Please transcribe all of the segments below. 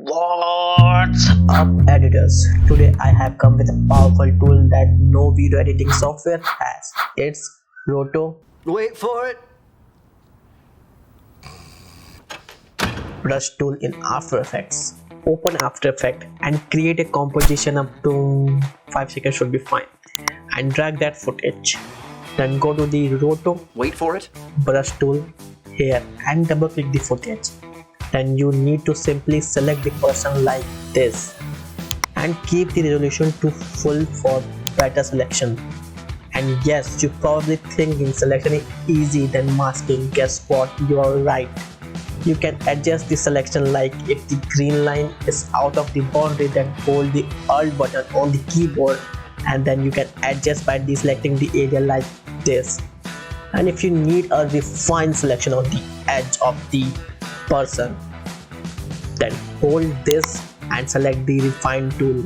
What's up, editors? Today I have come with a powerful tool that no video editing software has. It's Wait for it. Rotobrush tool in After Effects. Open After Effects and create a composition up to 5 seconds should be fine. And drag that footage. Then go to the Wait for it. Rotobrush tool here and double click the footage. Then you need to simply select the person like this and keep the resolution to full for better selection. And yes, you probably think in selection is easy than masking. Guess what? You are right. You can adjust the selection, like if the green line is out of the boundary, then hold the Alt button on the keyboard and then you can adjust by deselecting the area like this. And if you need a refined selection on the edge of the person, then hold this and select the refine tool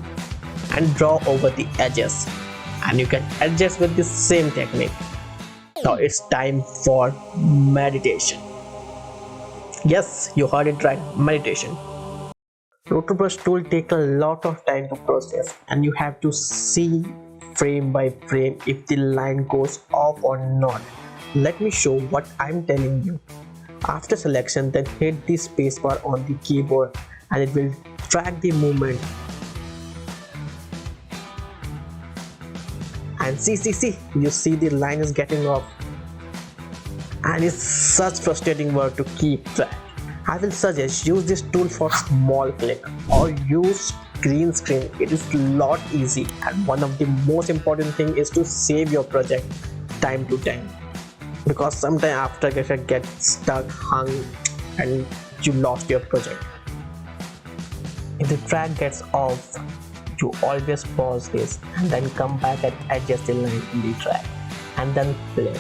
and draw over the edges, and you can adjust with the same technique. Now it's time for meditation. Yes, you heard it right, meditation. Rotobrush tool take a lot of time to process and you have to see frame by frame if the line goes off or not. Let me show what I'm telling you. After selection, then hit the spacebar on the keyboard and it will track the movement. And see, you see the line is getting off. And it's such frustrating work to keep track. I will suggest use this tool for small clip or use green screen. It is a lot easy, and one of the most important thing is to save your project time to time, because sometimes After Effects get stuck, hung, and you lost your project. If the track gets off, you always pause this and then come back and adjust the line in the track and then play.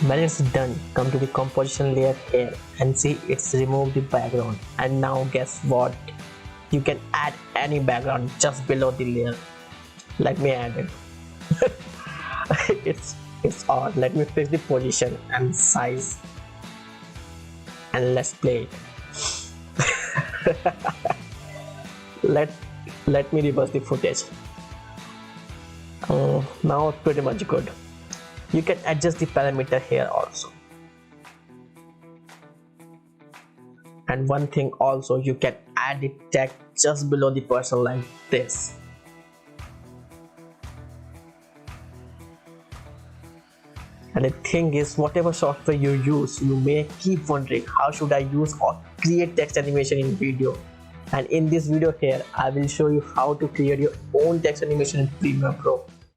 When it's done, come to the composition layer here and see it's removed the background. And now guess what? You can add any background just below the layer. Let me add it. It's odd. Let me fix the position and size and let's play it. Let me reverse the footage. Now pretty much good. You can adjust the parameter here also. And one thing also, you can add the tag just below the person like this. And the thing is, whatever software you use, you may keep wondering how should I use or create text animation in video. And in this video here, I will show you how to create your own text animation in Premiere Pro.